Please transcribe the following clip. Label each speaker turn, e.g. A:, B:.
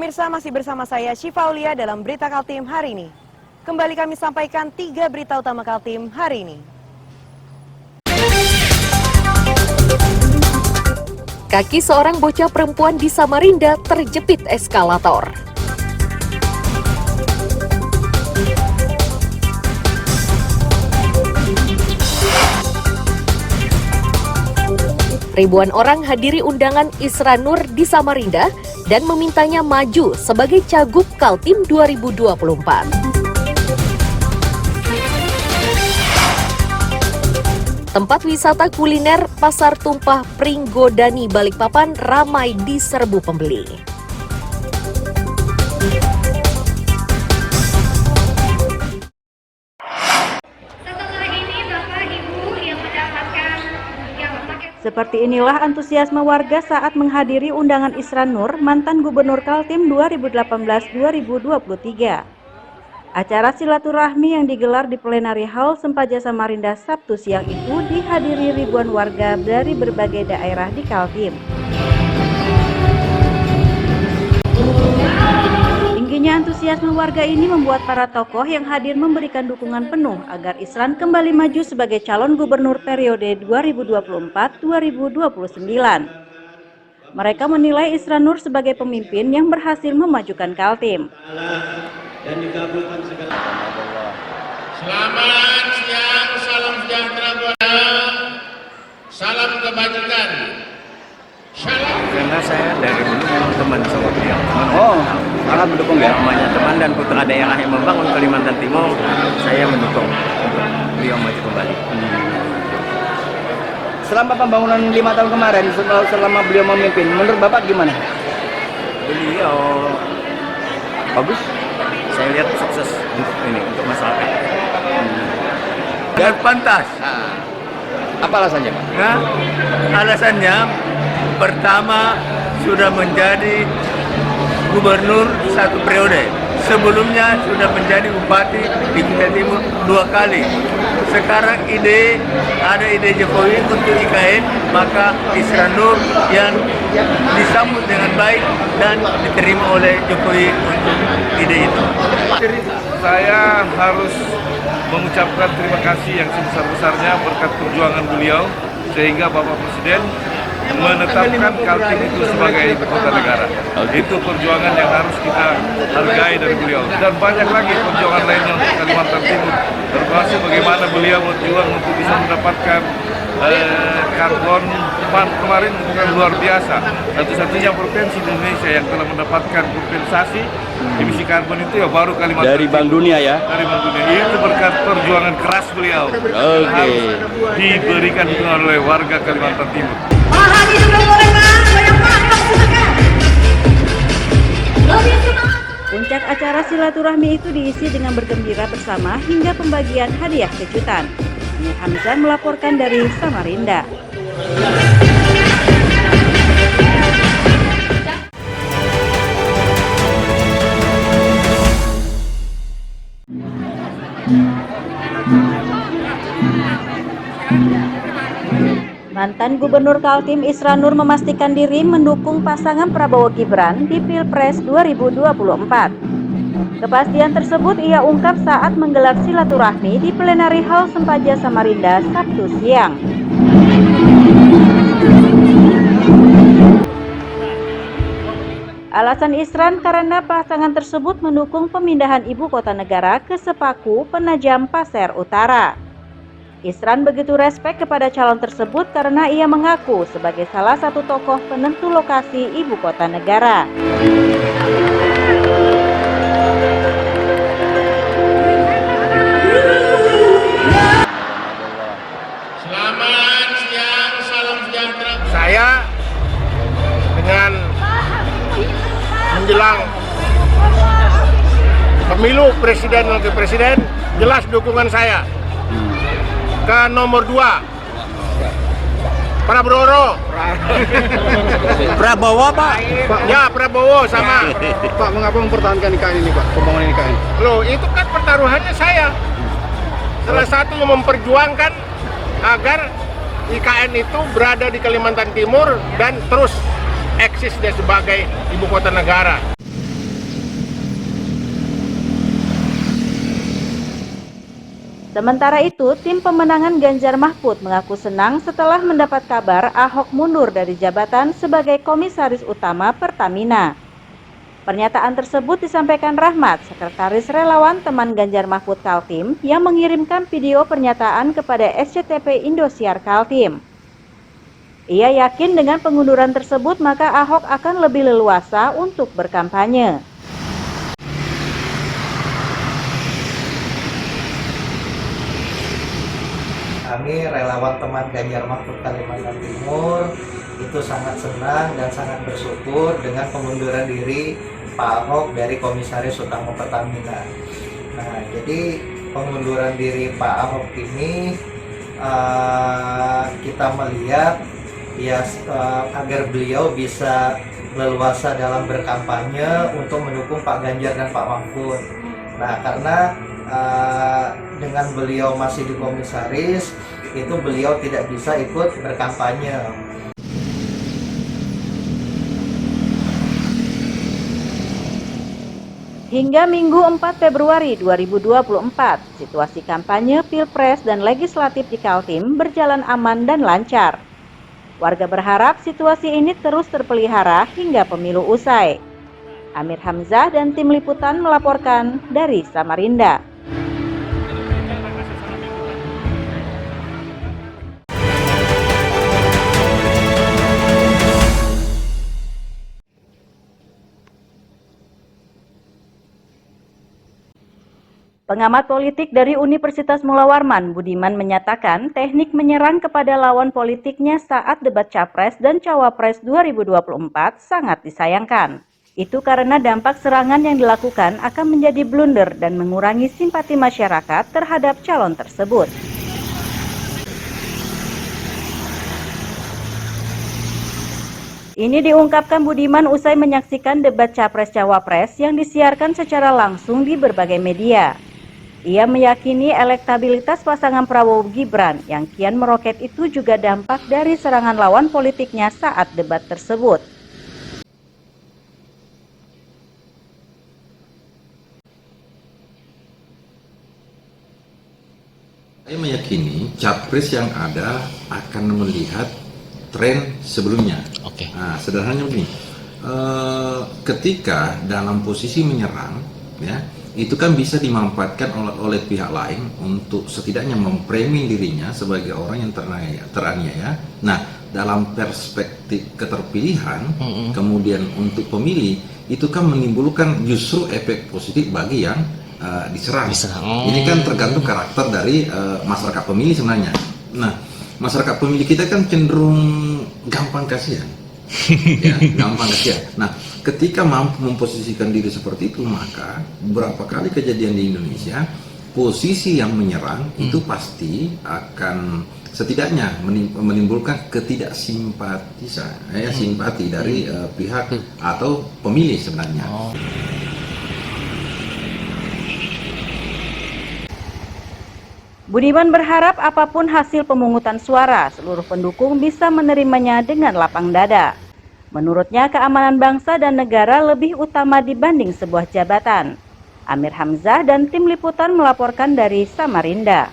A: Pemirsa, masih bersama saya Syifa Aulia dalam Berita Kaltim hari ini. Kembali kami sampaikan 3 berita utama Kaltim hari ini.
B: Kaki seorang bocah perempuan di Samarinda terjepit eskalator. Ribuan orang hadiri undangan Isra Nur di Samarinda dan memintanya maju sebagai Cagup Kaltim 2024. Tempat wisata kuliner Pasar Tumpah Pringgodani Balikpapan ramai diserbu pembeli.
C: Seperti inilah antusiasme warga saat menghadiri undangan Isra Nur, mantan Gubernur Kaltim 2018-2023. Acara silaturahmi yang digelar di Plenary Hall Sempaja Samarinda Sabtu siang itu dihadiri ribuan warga dari berbagai daerah di Kaltim. Tingginya antusiasme warga ini membuat para tokoh yang hadir memberikan dukungan penuh agar Isran kembali maju sebagai calon gubernur periode 2024-2029. Mereka menilai Isran Nur sebagai pemimpin yang berhasil memajukan Kaltim.
D: Dan dikabulkan segala. Selamat siang, salam sejahtera buat salam kebajikan. Salam.
E: Karena saya dari dulu memang teman sama beliau.
F: Sangat mendukung ya.
E: Namanya teman dan putra daerah yang membangun Kalimantan Timur, saya mendukung untuk beliau maju kembali.
F: Selama pembangunan 5 tahun kemarin, selama beliau memimpin, menurut Bapak gimana?
E: Beliau
F: Bagus.
E: saya lihat sukses untuk ini, untuk masyarakat. Dan pantas.
F: Apa alasannya, Pak?
E: Nah, alasannya pertama sudah menjadi gubernur 1 periode. Sebelumnya sudah menjadi bupati di Kutai Timur 2 kali. Sekarang ada ide Jokowi untuk IKN, maka Isra Nur yang disambut dengan baik dan diterima oleh Jokowi untuk ide itu.
G: Saya harus mengucapkan terima kasih yang sebesar-besarnya berkat perjuangan beliau sehingga Bapak Presiden menetapkan Kaltim itu sebagai ibu kota negara. Itu perjuangan yang harus kita hargai dari beliau. Dan banyak lagi perjuangan lainnya untuk Kalimantan Timur. Termasuk bagaimana beliau berjuang untuk bisa mendapatkan karbon kemarin bukan luar biasa. Satu-satunya provinsi di Indonesia yang telah mendapatkan kompensasi emisi karbon itu ya baru Kalimantan
F: Dari Bank Dunia ya?
G: Dari Bank Dunia. Itu berkat perjuangan keras beliau. Harus diberikan dukungan oleh warga Kalimantan Timur.
C: Puncak acara silaturahmi itu diisi dengan bergembira bersama hingga pembagian hadiah kejutan. Ini Hamzah melaporkan dari Samarinda. Mantan Gubernur Kaltim Isra Nur memastikan diri mendukung pasangan Prabowo Gibran di Pilpres 2024. Kepastian tersebut ia ungkap saat menggelar silaturahmi di Plenary Hall Sempaja Samarinda Sabtu siang. Alasan Isran karena pasangan tersebut mendukung pemindahan ibu kota negara ke Sepaku, Penajam Pasir Utara. Isran begitu respek kepada calon tersebut karena ia mengaku sebagai salah satu tokoh penentu lokasi ibu kota negara.
D: Selamat siang, salam sejahtera.
G: Saya dengan menjelang pemilu presiden dan wakil presiden, jelas dukungan saya ke nomor 2 Prabowo.
F: Prabowo, Pak?
G: Ya, Prabowo sama.
H: Pak, mengapa mempertahankan IKN ini, Pak? Pembangunan IKN.
G: Loh, itu kan pertaruhannya saya. Salah satu yang memperjuangkan agar IKN itu berada di Kalimantan Timur dan terus eksis dia sebagai ibu kota negara.
C: Sementara itu, tim pemenangan Ganjar Mahfud mengaku senang setelah mendapat kabar Ahok mundur dari jabatan sebagai Komisaris Utama Pertamina. Pernyataan tersebut disampaikan Rahmat, Sekretaris Relawan Teman Ganjar Mahfud Kaltim, yang mengirimkan video pernyataan kepada SCTP Indosiar Kaltim. Ia yakin dengan pengunduran tersebut maka Ahok akan lebih leluasa untuk berkampanye.
I: Kami relawan Teman Ganjar Mahfud Kalimantan Timur itu sangat senang dan sangat bersyukur dengan pengunduran diri Pak Ahok dari Komisaris Utama Pertamina. Nah, jadi pengunduran diri Pak Ahok ini kita melihat ya agar beliau bisa leluasa dalam berkampanye untuk mendukung Pak Ganjar dan Pak Mahfud. Nah, karena dengan beliau masih di komisaris, itu beliau tidak bisa ikut berkampanye.
C: Hingga Minggu 4 Februari 2024, situasi kampanye Pilpres dan Legislatif di Kaltim berjalan aman dan lancar. Warga berharap situasi ini terus terpelihara hingga pemilu usai. Amir Hamzah dan tim liputan melaporkan dari Samarinda. Pengamat politik dari Universitas Mula Warman, Budiman, menyatakan teknik menyerang kepada lawan politiknya saat debat Capres dan Cawapres 2024 sangat disayangkan. Itu karena dampak serangan yang dilakukan akan menjadi blunder dan mengurangi simpati masyarakat terhadap calon tersebut. Ini diungkapkan Budiman usai menyaksikan debat Capres-Cawapres yang disiarkan secara langsung di berbagai media. Ia meyakini elektabilitas pasangan Prabowo Gibran yang kian meroket itu juga dampak dari serangan lawan politiknya saat debat tersebut.
J: Saya meyakini Capres yang ada akan melihat tren sebelumnya. Nah, sederhananya begini, ketika dalam posisi menyerang, ya, itu kan bisa dimanfaatkan oleh pihak lain untuk setidaknya memframing dirinya sebagai orang yang teraniaya. Nah, dalam perspektif keterpilihan, kemudian untuk pemilih, itu kan menimbulkan justru efek positif bagi yang diserang. Ini kan tergantung karakter dari masyarakat pemilih sebenarnya. Nah, masyarakat pemilih kita kan cenderung gampang kasihan. Ya, gampang kasihan. Nah, ketika mampu memposisikan diri seperti itu, maka beberapa kali kejadian di Indonesia, posisi yang menyerang itu pasti akan setidaknya menimbulkan ketidaksimpatisan, simpati dari pihak atau pemilih sebenarnya.
C: Budiman berharap apapun hasil pemungutan suara, seluruh pendukung bisa menerimanya dengan lapang dada. Menurutnya, keamanan bangsa dan negara lebih utama dibanding sebuah jabatan. Amir Hamzah dan tim liputan melaporkan dari Samarinda.